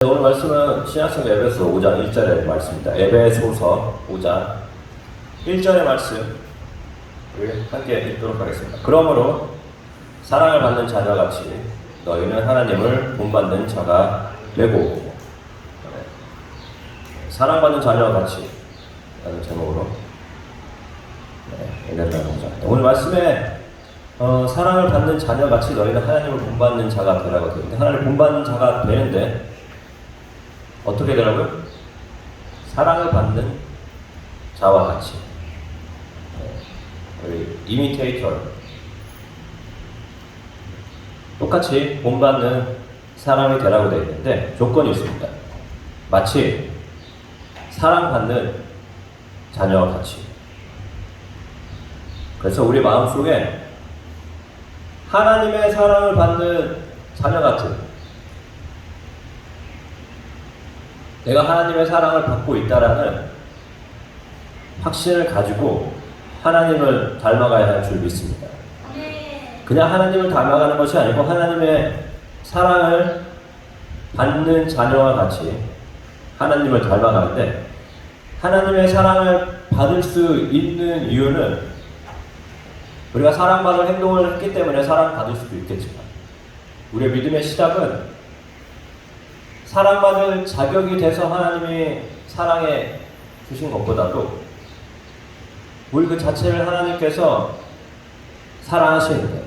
오늘 말씀은 신약성 에베소 5장 1절의 말씀입니다. 에베소서 5장 1절의 말씀 우리 함께 읽도록 하겠습니다. 그러므로 사랑을 받는 자녀같이 너희는 하나님을 본받는 자가 되고, 사랑받는 자녀같이 라는 제목으로 은혜를 나누고자 합니다. 오늘 말씀에 사랑을 받는 자녀같이 너희는 하나님을 본받는 자가 되라고 되는데, 하나님을 본받는 자가 되는데 어떻게 되라고요? 사랑을 받는 자와 같이. 우리 이미테이터 똑같이 본받는 사람이 되라고 되어 있는데 조건이 있습니다. 마치 사랑받는 자녀와 같이. 그래서 우리 마음속에 하나님의 사랑을 받는 자녀 같은, 내가 하나님의 사랑을 받고 있다라는 확신을 가지고 하나님을 닮아가야 할 줄 믿습니다. 그냥 하나님을 닮아가는 것이 아니고 하나님의 사랑을 받는 자녀와 같이 하나님을 닮아가는데, 하나님의 사랑을 받을 수 있는 이유는 우리가 사랑받을 행동을 했기 때문에 사랑받을 수도 있겠지만, 우리의 믿음의 시작은 사랑받을 자격이 돼서 하나님이 사랑해 주신 것보다도 우리 그 자체를 하나님께서 사랑하시는데,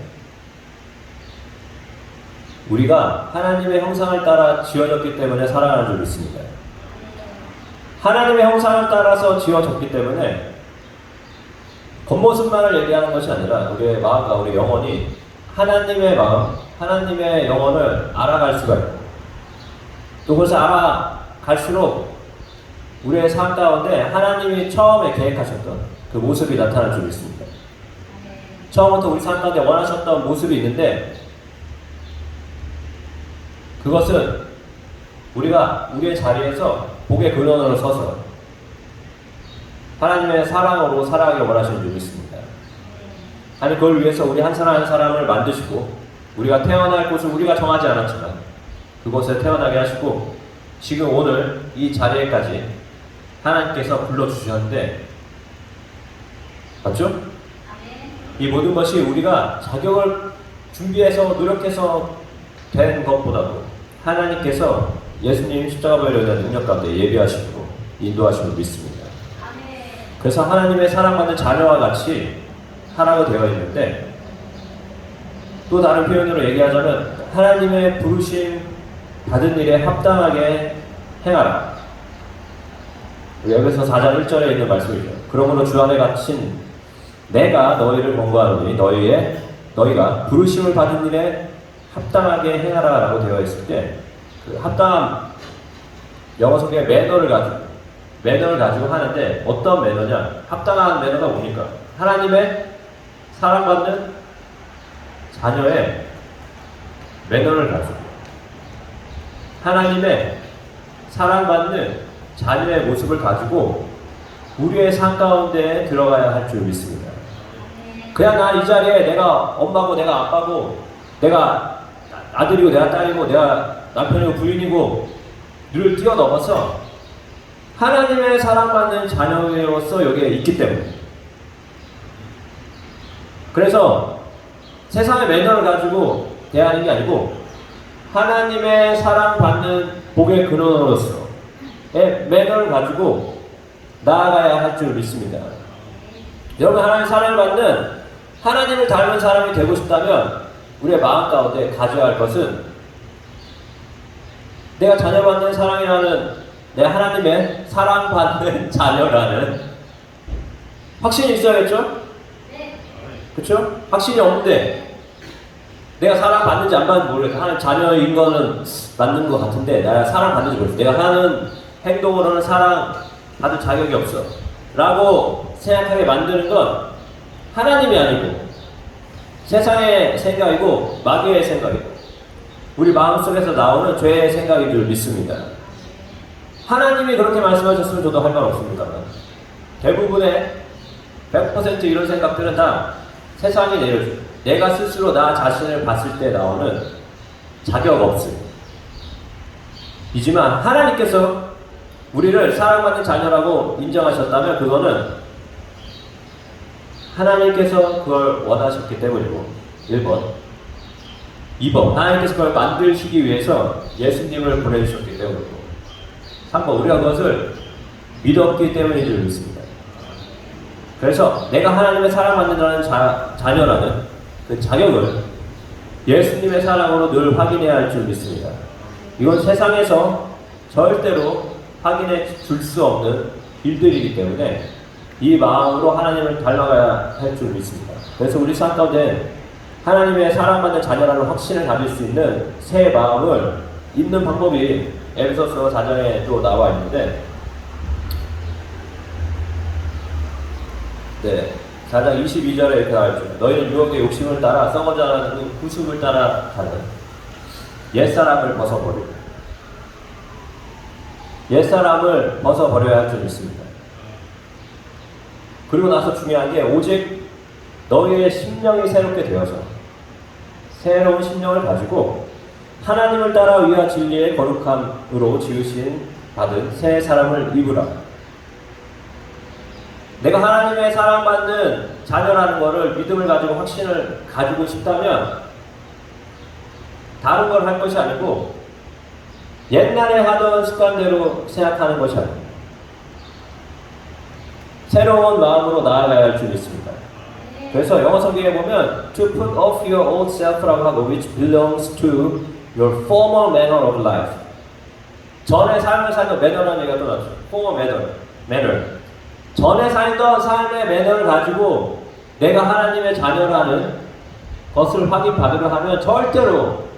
우리가 하나님의 형상을 따라 지어졌기 때문에 사랑하는 줄 믿습니다. 하나님의 형상을 따라서 지어졌기 때문에 겉모습만을 얘기하는 것이 아니라 우리의 마음과 우리 영혼이 하나님의 마음, 하나님의 영혼을 알아갈 수가 있고, 또 그것을 알아갈수록 우리의 삶 가운데 하나님이 처음에 계획하셨던 그 모습이 나타날 줄 믿습니다. 처음부터 우리 삶 가운데 원하셨던 모습이 있는데, 그것은 우리가 우리의 자리에서 복의 근원으로 서서 하나님의 사랑으로 살아가길 원하시는 줄 믿습니다. 하나님 그걸 위해서 우리 한 사람 한 사람을 만드시고, 우리가 태어날 곳을 우리가 정하지 않았지만 그곳에 태어나게 하시고, 지금 오늘 이 자리에까지 하나님께서 불러주셨는데, 맞죠? 이 모든 것이 우리가 자격을 준비해서 노력해서 된 것보다도 하나님께서 예수님 십자가보혈에 대한 능력 가운데 예비하시고 인도하심을 믿습니다. 그래서 하나님의 사랑받는 자녀와 같이 하라고 되어 있는데, 또 다른 표현으로 얘기하자면 하나님의 부르심 받은 일에 합당하게 행하라. 여기서 4장 1절에 있는 말씀이죠. 그러므로 주 안에 갇힌 내가 너희를 권고하노니 너희가 부르심을 받은 일에 합당하게 행하라 라고 되어 있을 때, 그 합당함, 영어 속에 매너를 가지고 하는데, 어떤 매너냐? 합당한 매너가 뭡니까? 하나님의 사랑받는 자녀의 매너를 가지고 하나님의 사랑받는 자녀의 모습을 가지고 우리의 삶 가운데 들어가야 할 줄 믿습니다. 그냥 나 이 자리에 내가 엄마고 내가 아빠고 내가 아들이고 내가 딸이고 내가 남편이고 부인이고 를 뛰어넘어서 하나님의 사랑받는 자녀로서 여기에 있기 때문에, 그래서 세상의 매너를 가지고 대하는 게 아니고 하나님의 사랑받는 복의 근원으로서의 매너를 가지고 나아가야 할 줄 믿습니다. 여러분, 하나님의 사랑을 받는 하나님을 닮은 사람이 되고 싶다면 우리의 마음 가운데 가져야 할 것은, 내가 자녀받는 사랑이라는, 내 하나님의 사랑받는 자녀라는 확신이 있어야겠죠? 그렇죠? 확신이 없는데 내가 사랑받는지 안 받는지 모르겠어. 하나님 자녀인 거는 맞는 것 같은데 내가 사랑받는지 모르겠어. 내가 하는 행동으로는 사랑받을 자격이 없어 라고 생각하게 만드는 건 하나님이 아니고 세상의 생각이고 마귀의 생각이고 우리 마음속에서 나오는 죄의 생각인 줄 믿습니다. 하나님이 그렇게 말씀하셨으면 저도 할 말 없습니다만, 대부분의 100% 이런 생각들은 다 세상이 내려줘요. 내가 스스로 나 자신을 봤을 때 나오는 자격 없음, 이지만 하나님께서 우리를 사랑받는 자녀라고 인정하셨다면 그거는 하나님께서 그걸 원하셨기 때문이고 1번 2번 하나님께서 그걸 만드시기 위해서 예수님을 보내주셨기 때문이고 3번 우리가 그것을 믿었기 때문인 줄 믿습니다. 그래서 내가 하나님의 사랑받는다는 자녀라는 그 자격을 예수님의 사랑으로 늘 확인해야 할 줄 믿습니다. 이건 세상에서 절대로 확인해 줄 수 없는 일들이기 때문에 이 마음으로 하나님을 닮아가야 할 줄 믿습니다. 그래서 우리 삶 가운데 하나님의 사랑받는 자녀라는 확신을 가질 수 있는 새 마음을 입는 방법이 에베소서 4장에 또 나와 있는데 4장 22절에 이렇게 나와 있죠. 너희는 유혹의 욕심을 따라 썩어져가는 그 구습을 따라 가는 옛사람을 벗어버리고 옛사람을 벗어버려야 할 줄 믿습니다. 그리고 나서 중요한 게 오직 너희의 심령이 새롭게 되어서 새로운 심령을 가지고 하나님을 따라 의와 진리의 거룩함으로 지으신 받은 새 사람을 입으라. 내가 하나님의 사랑받는 자녀라는 것을 믿음을 가지고 확신을 가지고 싶다면 다른 걸 할 것이 아니고 옛날에 하던 습관대로 생각하는 것이 아닙니다. 새로운 마음으로 나아가야 할 줄 믿습니다. 그래서 영어 성경에 보면 to put off your old self라고 하고 which belongs to your former manner of life. 전에 삶을 살던 매너라는 얘기가 또 나왔죠. former manner. 전에 살던 삶의 매너를 가지고 내가 하나님의 자녀라는 것을 확인받으려 하면 절대로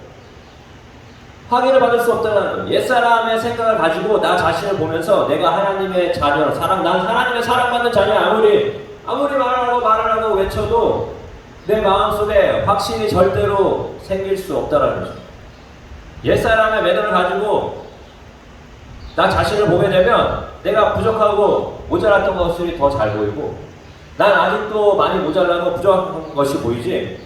확인을 받을 수 없다는 거예요. 옛사람의 생각을 가지고 나 자신을 보면서 내가 하나님의 자녀, 난 하나님의 사랑받는 자녀 아무리 말을 하고 외쳐도 내 마음속에 확신이 절대로 생길 수 없다는 거죠. 옛사람의 매너를 가지고 나 자신을 보게 되면 내가 부족하고 모자랐던 것이 더 잘 보이고 난 아직도 많이 모자라고 부족한 것이 보이지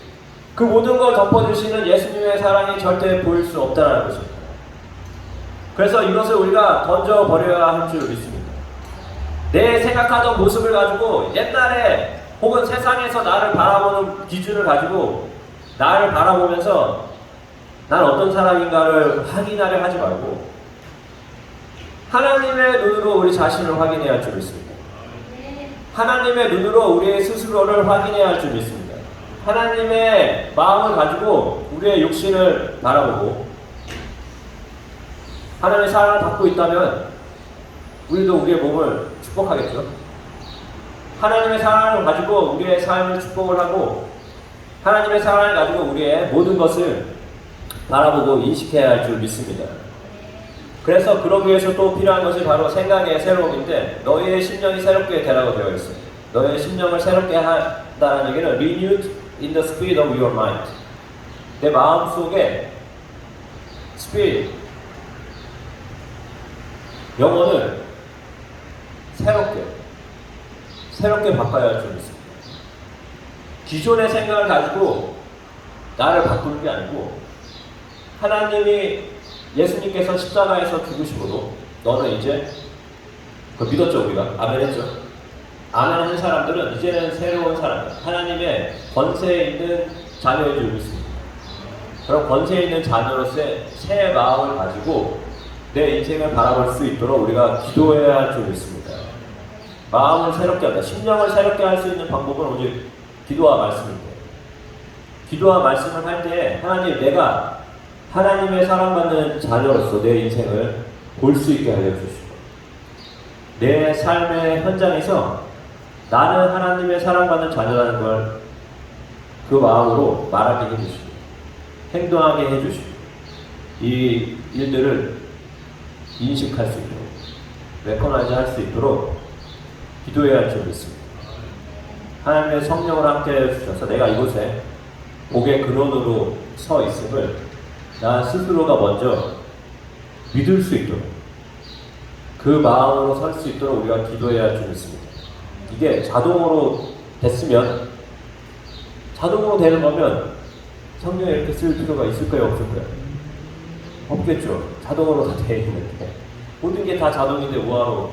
그 모든 걸 덮어주시는 예수님의 사랑이 절대 보일 수 없다는 것입니다. 그래서 이것을 우리가 던져버려야 할 줄 믿습니다. 내 생각하던 모습을 가지고 옛날에 혹은 세상에서 나를 바라보는 기준을 가지고 나를 바라보면서 난 어떤 사람인가를 확인하려 하지 말고 하나님의 눈으로 우리 자신을 확인해야 할 줄 믿습니다. 하나님의 눈으로 우리의 스스로를 확인해야 할 줄 믿습니다. 하나님의 마음을 가지고 우리의 육신을 바라보고 하나님의 사랑을 받고 있다면 우리도 우리의 몸을 축복하겠죠. 하나님의 사랑을 가지고 우리의 삶을 축복을 하고 하나님의 사랑을 가지고 우리의 모든 것을 바라보고 인식해야 할 줄 믿습니다. 그래서 그러기 위해서 또 필요한 것이 바로 생각의 새로움인데 너희의 심령이 새롭게 되라고 되어 있어요. 너희의 심령을 새롭게 한다는 얘기는 renewed in the spirit of your mind. 내 마음 속에 spirit, 영혼을 새롭게 바꿔야 할 줄 믿습니다. 기존의 생각을 가지고 나를 바꾸는 게 아니고 하나님이 예수님께서 십자가에서 죽으심으로 너는 이제 그 믿었죠 우리가 아멘 했죠. 아멘 한 사람들은 이제는 새로운 사람 하나님의 권세 있는 자녀인 줄 믿습니다. 그런 권세 있는 자녀로서의 새 마음을 가지고 내 인생을 바라볼 수 있도록 우리가 기도해야 할 줄 믿습니다. 마음을 새롭게 한다. 심령을 새롭게 할 수 있는 방법은 오직 기도와 말씀입니다. 기도와 말씀을 할 때 하나님 내가 하나님의 사랑받는 자녀로서 내 인생을 볼 수 있게 알려주시고 내 삶의 현장에서 나는 하나님의 사랑받는 자녀라는 걸 그 마음으로 말하게 해주시고 행동하게 해주시고 이 일들을 인식할 수 있도록 레코나이즈 할 수 있도록 기도해야 할 줄 믿습니다. 하나님의 성령을 함께 해주셔서 내가 이곳에 복의 근원으로 서 있음을 나 스스로가 먼저 믿을 수 있도록 그 마음으로 설 수 있도록 우리가 기도해야 할 줄 믿습니다. 이게 자동으로 됐으면 자동으로 되는 거면 성경에 이렇게 쓸 필요가 있을까요? 없을까요? 없겠죠. 자동으로 다 되어 있는데 모든 게 다 자동인데 뭐하러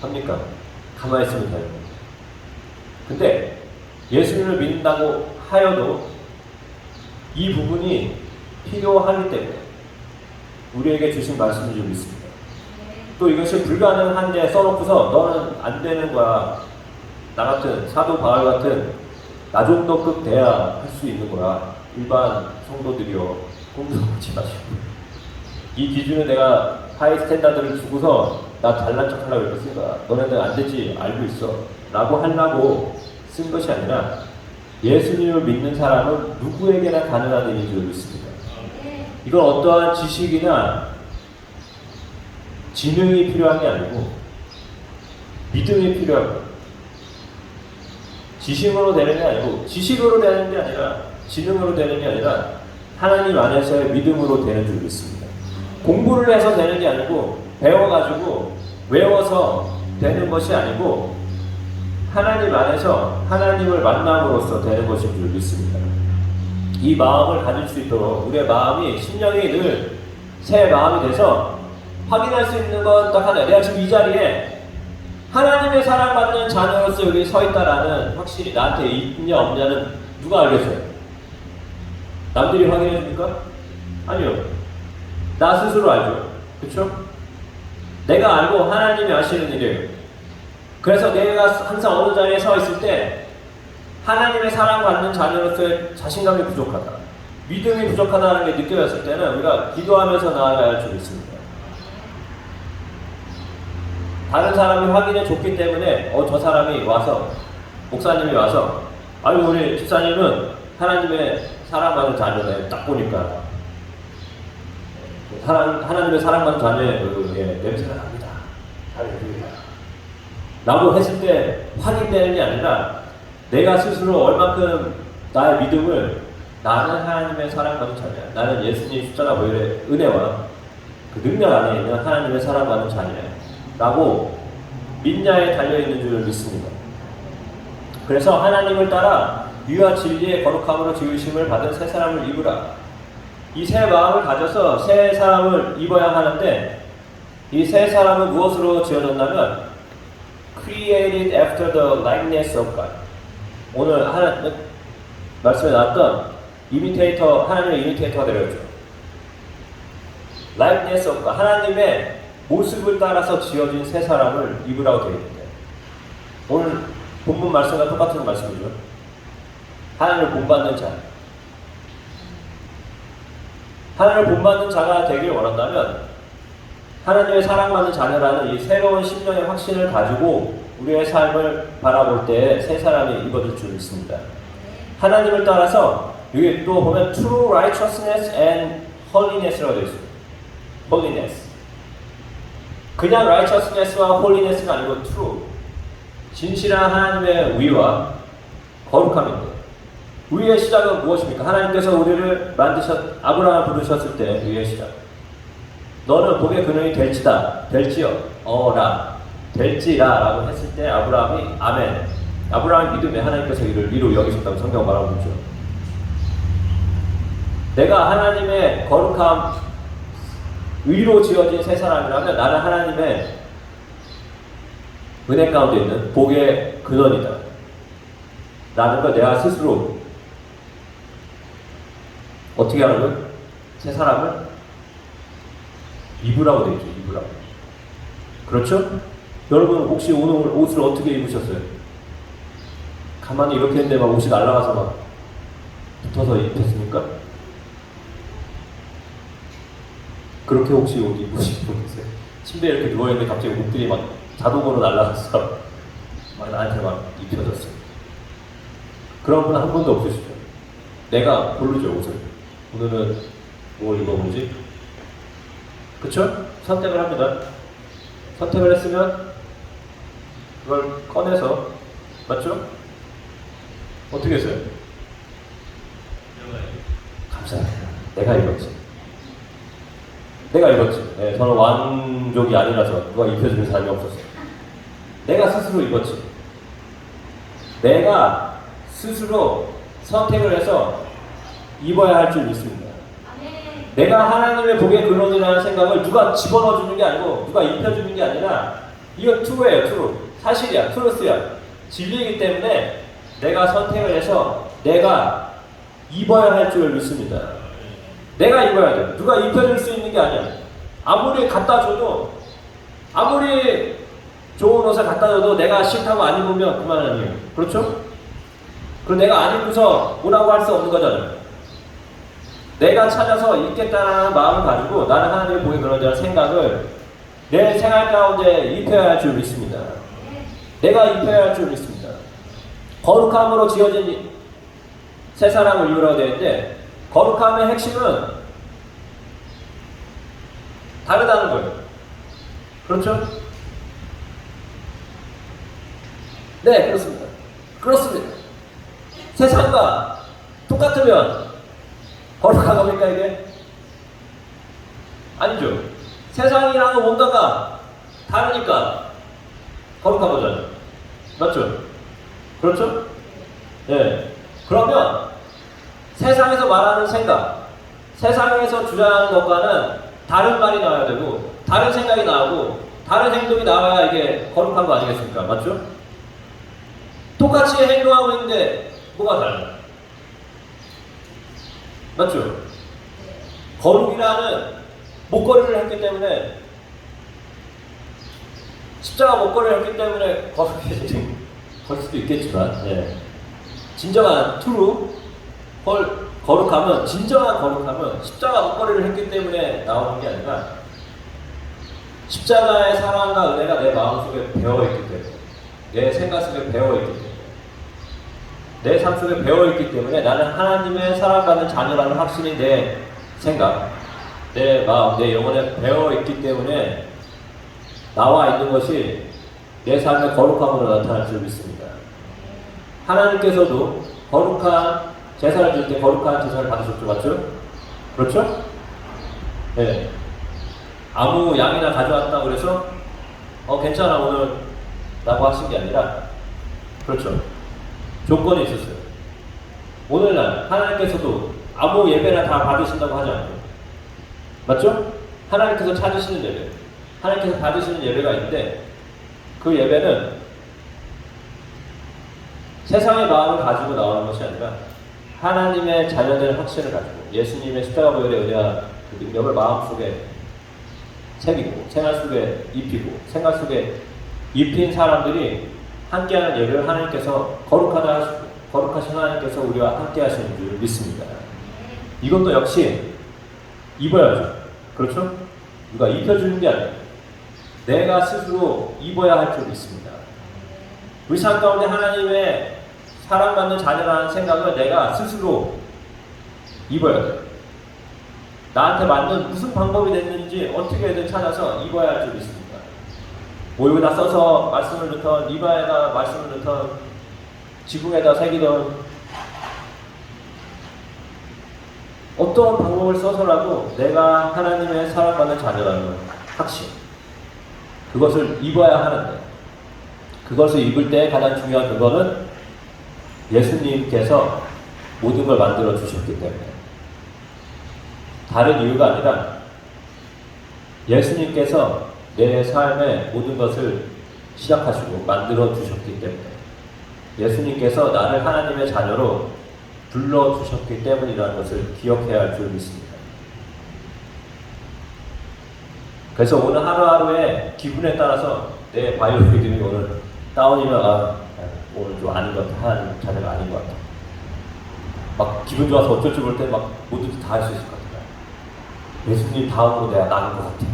합니까? 가만히 있으면 돼요. 근데 예수님을 믿는다고 하여도 이 부분이 필요하기 때문에 우리에게 주신 말씀이 좀 있습니다. 또 이것이 불가능한데 써놓고서 너는 안 되는 거야. 나 같은 사도 바울 같은 나 정도급 돼야 할 수 있는 거야. 일반 성도들이요. 꿈도 꾸지 마시고. 이 기준을 내가 하이 스탠다드를 주고서 나 잘난 척 하려고 그랬으니까 너네들 안 되지 알고 있어 라고 하려고 쓴 것이 아니라 예수님을 믿는 사람은 누구에게나 가능한 일인 줄 믿습니다. 이건 어떠한 지식이나 지능이 필요한 게 아니고 믿음이 필요하고 지식으로 되는 게 아니고 지식으로 되는 게 아니라 지능으로 되는 게 아니라 하나님 안에서의 믿음으로 되는 줄 믿습니다. 공부를 해서 되는 게 아니고 배워가지고 외워서 되는 것이 아니고 하나님 안에서 하나님을 만남으로써 되는 것인 줄 믿습니다. 이 마음을 가질 수 있도록 우리의 마음이 심령이 늘 새 마음이 돼서 확인할 수 있는 건 딱 하나. 내가 지금 이 자리에 하나님의 사랑받는 자녀로서 여기 서 있다라는 확실히 나한테 있냐 없냐는 누가 알겠어요? 남들이 확인해 줍니까? 아니요. 나 스스로 알죠. 그렇죠? 내가 알고 하나님이 아시는 일이에요. 그래서 내가 항상 어느 자리에 서 있을 때 하나님의 사랑받는 자녀로서의 자신감이 부족하다, 믿음이 부족하다는 게 느껴졌을 때는 우리가 기도하면서 나아가야 할 줄 있습니다. 다른 사람이 확인해 줬기 때문에 저 사람이 와서 목사님이 와서 아유 우리 집사님은 하나님의 사랑받는 자녀네 딱 보니까 하나님의 사랑받는 자녀의 냄새가 납니다. 할렐루야 라고 했을 때 확인되는 게 아니라 내가 스스로 얼만큼 나의 믿음을 나는 하나님의 사랑받는 자녀야, 나는 예수님 십자가 보혈의 은혜와 그 능력 안에 있는 하나님의 사랑받는 자녀야 라고 믿냐에 달려있는 줄 믿습니다. 그래서 하나님을 따라 유와 진리의 거룩함으로 지으심을 받은 새 사람을 입으라. 이 새 마음을 가져서 새 사람을 입어야 하는데 이 새 사람은 무엇으로 지어졌냐면 created after the likeness of God. 오늘 말씀에 나왔던 이미테이터, 하나님의 이미테이터가 되었죠. likeness of God. 하나님의 모습을 따라서 지어진 새 사람을 입으라고 되어 있는데 오늘 본문 말씀과 똑같은 말씀이죠. 하나님을 본받는 자. 하나님을 본받는 자가 되길 원한다면 하나님의 사랑받는 자녀라는 이 새로운 심령의 확신을 가지고 우리의 삶을 바라볼 때 새 사람이 입어질 줄 믿습니다. 하나님을 따라서 여기 또 보면 true righteousness and holiness라고 되어 있습니다. holiness. 그냥 righteousness와 holiness가 아니고 true. 진실한 하나님의 의와 거룩함인데 의의 시작은 무엇입니까? 하나님께서 우리를 아브라함을 부르셨을 때 의의 시작. 너는 복의 근원이 될지다. 될지요. 될지라 라고 했을 때 아브라함이 아멘. 아브라함의 믿음에 하나님께서 이를 이로 여기셨다고 성경 말하고 있죠. 내가 하나님의 거룩함, 의로 지어진 새 사람이라면 나는 하나님의 은혜 가운데 있는 복의 근원이다 라는 걸 내가 스스로 어떻게 하는 새 사람을 입으라고 되어 있죠. 입으라고. 그렇죠? 여러분 혹시 오늘 옷을 어떻게 입으셨어요? 가만히 이렇게 했는데 막 옷이 날아가서 막 붙어서 입혔습니까? 그렇게 혹시 옷 입으신 분 계세요? 침대에 이렇게 누워있는데 갑자기 옷들이 막 자동으로 날아가서 막 나한테 막 입혀졌어요. 그런 분 한 번도 없으시죠? 내가 고르죠, 옷을. 오늘은 뭘 입어보지? 그쵸? 선택을 합니다. 선택을 했으면 그걸 꺼내서, 맞죠? 어떻게 했어요? 감사합니다. 내가 입었지. 네, 저는 왕족이 아니라서 누가 입혀주는 사람이 없었어요. 내가 스스로 입었지. 내가 스스로 선택을 해서 입어야 할 줄 믿습니다. 내가 하나님의 복의 근원이라는 생각을 누가 집어넣어 주는 게 아니고 누가 입혀주는 게 아니라 이건 true예요. true. 사실이야. truth야. 진리이기 때문에 내가 선택을 해서 내가 입어야 할 줄 믿습니다. 내가 입어야 돼. 누가 입혀줄 수 있는 게 아니야. 아무리 갖다 줘도 아무리 좋은 옷을 갖다 줘도 내가 싫다고 안 입으면 그만 아니에요. 그렇죠? 그럼 내가 안 입고서 뭐라고 할 수 없는 거잖아요. 내가 찾아서 입겠다는 마음을 가지고 나는 하나님의 복의 근원이라는 생각을 내 생활 가운데 입혀야 할 줄 믿습니다. 내가 입혀야 할 줄 믿습니다. 거룩함으로 지어진 새 사람을 이루라고 되어 있는데 거룩함의 핵심은 다르다는 거예요. 그렇죠? 네, 그렇습니다. 그렇습니다. 세상과 똑같으면 거룩한 겁니까 이게? 아니죠. 세상이랑은 뭔가가 다르니까 거룩한 거잖아요. 맞죠? 그렇죠? 네. 그러면 세상에서 말하는 생각, 세상에서 주장하는 것과는 다른 말이 나와야 되고 다른 생각이 나오고 다른 행동이 나와야 이게 거룩한 거 아니겠습니까? 맞죠? 똑같이 행동하고 있는데 뭐가 달라요? 맞죠? 거룩이라는 목걸이를 했기 때문에 십자가 목걸이를 했기 때문에 거룩해지는 걸 수도 있겠지만 진정한 true 거룩함은 진정한 거룩함은 십자가 목걸이를 했기 때문에 나오는 게 아니라 십자가의 사랑과 은혜가 내 마음속에 배어있기 때문에 내 생각 속에 배어있기 때문에 내 삶 속에 배어있기 때문에 나는 하나님의 사랑받는 자녀라는 확신이 내 생각, 내 마음, 내 영혼에 배어있기 때문에 나와 있는 것이 내 삶의 거룩함으로 나타날 줄 믿습니다. 하나님께서도 거룩한 제사를 드릴 때 거룩한 제사를 받으셨죠, 맞죠? 그렇죠? 네. 아무 양이나 가져왔다고 그래서 괜찮아 오늘 라고 하신 게 아니라 그렇죠. 조건이 있었어요. 오늘날 하나님께서도 아무 예배나 다 받으신다고 하지 않고 맞죠? 하나님께서 찾으시는 예배, 하나님께서 받으시는 예배가 있는데 그 예배는 세상의 마음을 가지고 나오는 것이 아니라 하나님의 자녀된 확신을 가지고 예수님의 십자가 보혈의 은혜와 그 능력을 마음속에 새기고 생활 속에 입히고 생활 속에 입힌 사람들이 함께하는 예배를 하나님께서 거룩하다 하시고 거룩하신 하나님께서 우리와 함께 하시는 줄 믿습니다. 이것도 역시 입어야죠. 그렇죠? 누가 입혀주는 게 아니에요. 내가 스스로 입어야 할 줄 믿습니다. 우리 삶 가운데 하나님의 사랑받는 자녀라는 생각을 내가 스스로 입어야 돼요. 나한테 맞는 무슨 방법이 됐는지 어떻게든 찾아서 입어야 할 줄 믿습니다. 뭐 여기다 써서 말씀을 넣던 리바에다 말씀을 넣던 지붕에다 새기던 어떤 방법을 써서라도 내가 하나님의 사랑받는 자녀라는 확신 그것을 입어야 하는데 그것을 입을 때 가장 중요한 그거는 예수님께서 모든 걸 만들어 주셨기 때문에 다른 이유가 아니라 예수님께서 내 삶의 모든 것을 시작하시고 만들어 주셨기 때문에 예수님께서 나를 하나님의 자녀로 불러주셨기 때문이라는 것을 기억해야 할 줄 믿습니다. 그래서 오늘 하루하루의 기분에 따라서 내 바이오 리듬이 오늘 다운이면 오늘 좀 아닌 것 같아. 하나님 자녀가 아닌 것 같아. 막 기분 좋아서 어쩔 줄 모를 때 막 모두 다 할 수 있을 것 같아. 예수님 다음으로 내가 나은 것 같아.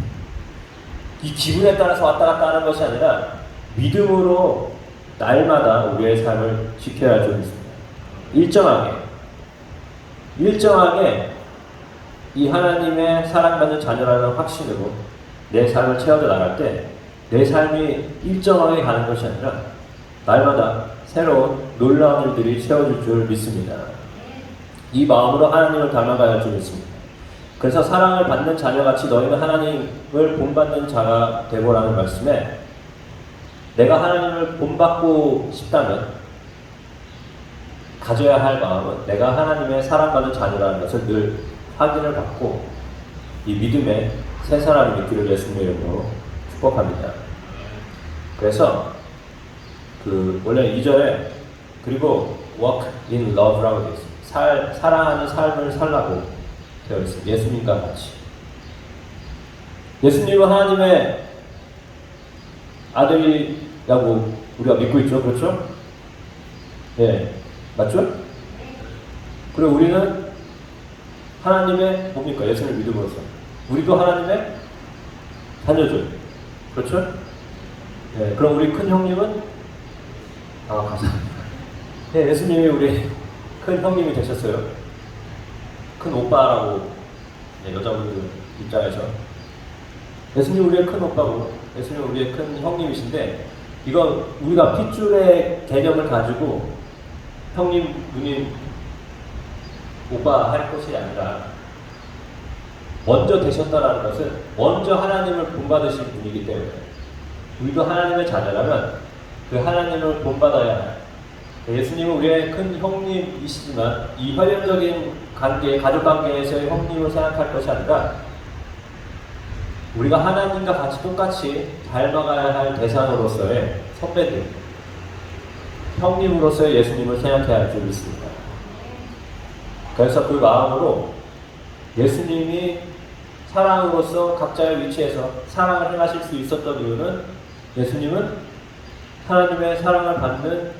이 기분에 따라서 왔다 갔다 하는 것이 아니라 믿음으로 날마다 우리의 삶을 지켜야 할 줄 믿습니다. 일정하게 이 하나님의 사랑받는 자녀라는 확신으로 내 삶을 채워져 나갈 때 내 삶이 일정하게 가는 것이 아니라 날마다 새로운 놀라운 일들이 채워질 줄 믿습니다. 이 마음으로 하나님을 닮아가야 할 줄 믿습니다. 그래서 사랑을 받는 자녀같이 너희는 하나님을 본받는 자가 되고라는 말씀에 내가 하나님을 본받고 싶다면 가져야 할 마음은 내가 하나님의 사랑받는 자녀라는 것을 늘 확인을 받고 이 믿음의 새 사람이 있기를 예수님의 이름으로 축복합니다. 그래서 원래 2절에 그리고 walk in love라고 되어 있습니다. 사랑하는 삶을 살라고 되어 있습니다. 예수님과 같이. 예수님은 하나님의 아들이라고 우리가 믿고 있죠. 그렇죠? 네. 맞죠? 그리고 우리는 하나님의 뭡니까? 예수님을 믿음으로써 우리도 하나님의 자녀죠. 그렇죠? 네. 그럼 우리 큰 형님은 감사합니다. 네, 예수님이 우리 큰 형님이 되셨어요. 큰 오빠라고 여자분들 입장에서 예수님 우리의 큰 오빠고 예수님 우리의 큰 형님이신데 이건 우리가 핏줄의 개념을 가지고 형님, 누님, 오빠 할 것이 아니라 먼저 되셨다라는 것은 먼저 하나님을 본받으신 분이기 때문에 우리도 하나님의 자녀라면 그 하나님을 본받아야 하나요. 예수님은 우리의 큰 형님이시지만 이 혈연적인 관계, 가족 관계에서의 형님을 생각할 것이 아니라 우리가 하나님과 같이 똑같이 닮아가야 할 대상으로서의 선배들, 형님으로서의 예수님을 생각해야 할 줄 믿습니다. 그래서 그 마음으로 예수님이 사랑으로서 각자의 위치에서 사랑을 행하실 수 있었던 이유는 예수님은 하나님의 사랑을 받는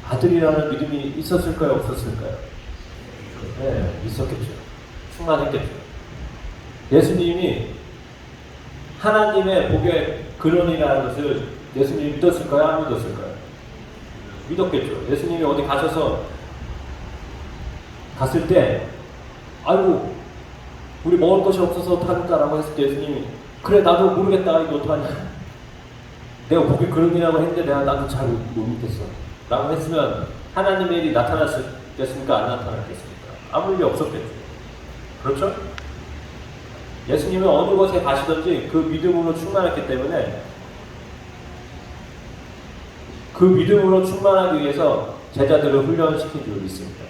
아들이라는 믿음이 있었을까요? 없었을까요? 네, 있었겠죠. 충만했겠죠. 예수님이 하나님의 복의 근원이라는 것을 예수님이 믿었을까요? 안 믿었을까요? 믿었겠죠. 예수님이 어디 갔을 때 아이고 우리 먹을 것이 없어서 어떡합니까? 라고 했을 때 예수님이 그래 나도 모르겠다 이거 어떡하냐 내가 복의 근원이라고 했는데 나도 잘 못 믿겠어 라고 했으면 하나님의 일이 나타났겠습니까? 안 나타났겠습니까? 아무 일이 없었겠죠. 그렇죠? 예수님은 어느 곳에 가시든지 그 믿음으로 충만했기 때문에 그 믿음으로 충만하기 위해서 제자들을 훈련시킨 줄 믿습니다.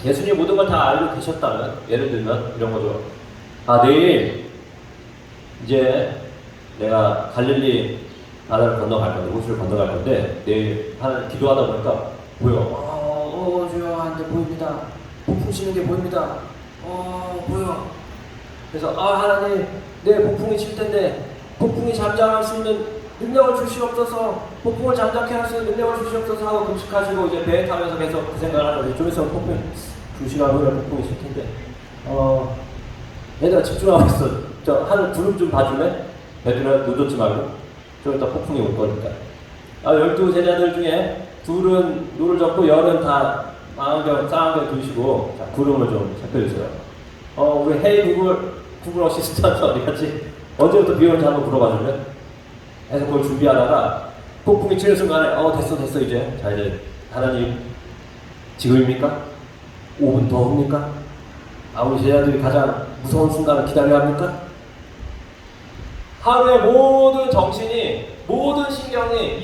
예수님이 모든 걸 다 알고 계셨다면 예를 들면 이런 거죠. 내일 이제 내가 갈릴리 바다를 건너갈 건데 호수를 건너갈 건데 내일 하나님 기도하다 보니까 보여. 주여 한데 보입니다. 폭풍 치는 게 보입니다. 보여. 그래서 하나님 내 폭풍이 칠 텐데 폭풍이 잠잠할 수 있는 능력을 주시옵소서. 폭풍을 잠잠케 할 수 있는 능력을 주시옵소서 하고 금식하시고 이제 배에 타면서 계속 그 생각을 하는 거죠. 좀 있으면 폭풍이 2시간 후에 폭풍이 칠 텐데 얘들아 집중하고 있어. 저 하늘 구름 좀 봐줄래? 얘들아 늦었지 말고 좀 이따 폭풍이 올 거니까. 12 제자들 중에 둘은 노를 젓고 열은 다 쌍안경 두시고 자, 구름을 좀 살펴주세요. 우리 헤이 구글 어시스턴트 어디 갔지? 언제부터 비 오는지 한번 물어봐 줄래? 그래서 그걸 준비하다가 폭풍이 치는 순간에 됐어 이제 자 이제 하나님 지금입니까? 5분 더 옵니까? 우리 제자들이 가장 무서운 순간을 기다려야 합니까? 하루의 모든 정신이 모든 신경이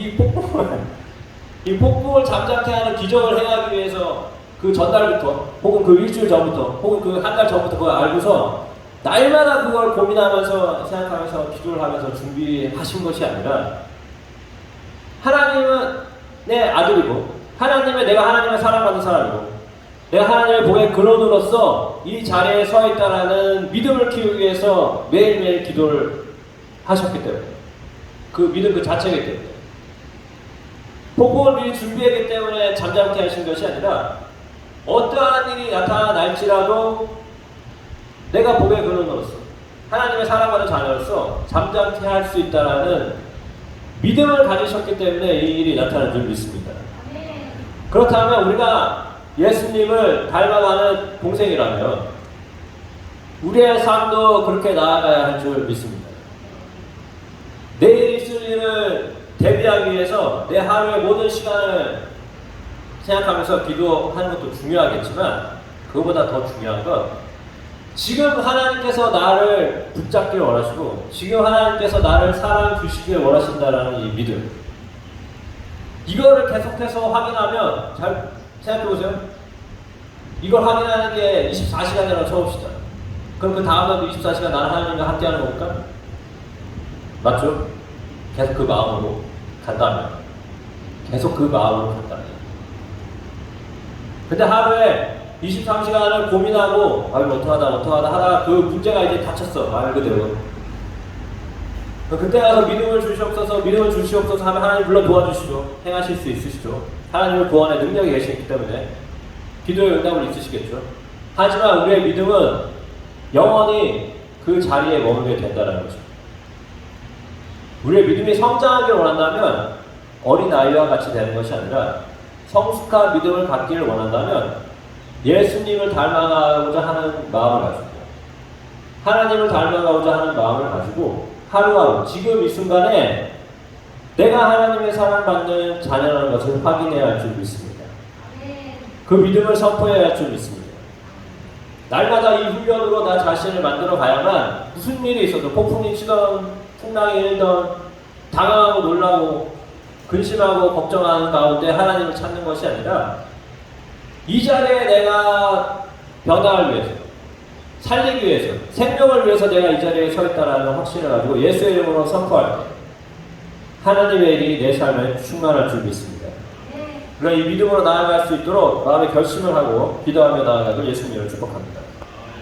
이 폭풍을 잠잠케 하는 기적을 행하기 위해서 그 전날부터 혹은 그 일주일 전부터 혹은 그 한 달 전부터 그걸 알고서 날마다 그걸 고민하면서 생각하면서 기도를 하면서 준비하신 것이 아니라 하나님은 내 아들이고 내가 하나님의 사랑받는 사람이고 내가 하나님의 복의 근원으로서 이 자리에 서 있다라는 믿음을 키우기 위해서 매일매일 기도를 하셨기 때문에 그 믿음 그 자체이기 때문에 복음을 미리 준비했기 때문에 잠잠케 하신 것이 아니라 어떠한 일이 나타날지라도 내가 복의 근원으로서 하나님의 사랑받는 자녀로서 잠잠케 할 수 있다라는 믿음을 가지셨기 때문에 이 일이 나타난 줄 믿습니다. 그렇다면 우리가 예수님을 닮아가는 동생이라면 우리의 삶도 그렇게 나아가야 할 줄 믿습니다. 내일 있을 일을 대비하기 위해서 내 하루의 모든 시간을 생각하면서 기도하는 것도 중요하겠지만 그거보다 더 중요한 건 지금 하나님께서 나를 붙잡기를 원하시고 지금 하나님께서 나를 사랑 주시길 원하신다라는 이 믿음, 이거를 계속해서 확인하면 잘 생각해보세요. 이걸 확인하는 게 24시간이라고 쳐봅시다. 그럼 그 다음날도 24시간 나는 하나님과 함께하는 겁니까? 맞죠? 계속 그 마음으로 간다면. 계속 그 마음으로 간다면. 근데 하루에 23시간을 고민하고 아 이거 어떡하다 하다가 그 문제가 이제 닥쳤어. 말 그대로. 그때 가서 믿음을 주시옵소서 하면 하나님 불러 도와주시죠. 행하실 수 있으시죠. 하나님의 구원의 능력이 계시기 때문에 기도의 응답을 있으시겠죠. 하지만 우리의 믿음은 영원히 그 자리에 머물게 된다는 거죠. 우리의 믿음이 성장하기를 원한다면 어린아이와 같이 되는 것이 아니라 성숙한 믿음을 갖기를 원한다면 예수님을 닮아가고자 하는 마음을 가지고 하나님을 닮아가고자 하는 마음을 가지고 하루하루 지금 이 순간에 내가 하나님의 사랑받는 자녀라는 것을 확인해야 할 줄 믿습니다. 그 믿음을 선포해야 할 줄 믿습니다. 날마다 이 훈련으로 나 자신을 만들어 가야만 무슨 일이 있어도 폭풍이 치던 풍랑이 일던 당황하고 놀라고 근심하고 걱정하는 가운데 하나님을 찾는 것이 아니라 이 자리에 내가 변화를 위해서 살리기 위해서 생명을 위해서 내가 이 자리에 서 있다는 확신을 가지고 예수의 이름으로 선포할 때 하나님의 일이 내 삶에 충만할 줄 믿습니다. 그러나 이 믿음으로 나아갈 수 있도록 마음의 결심을 하고 기도하며 나아가길 예수님을 축복합니다.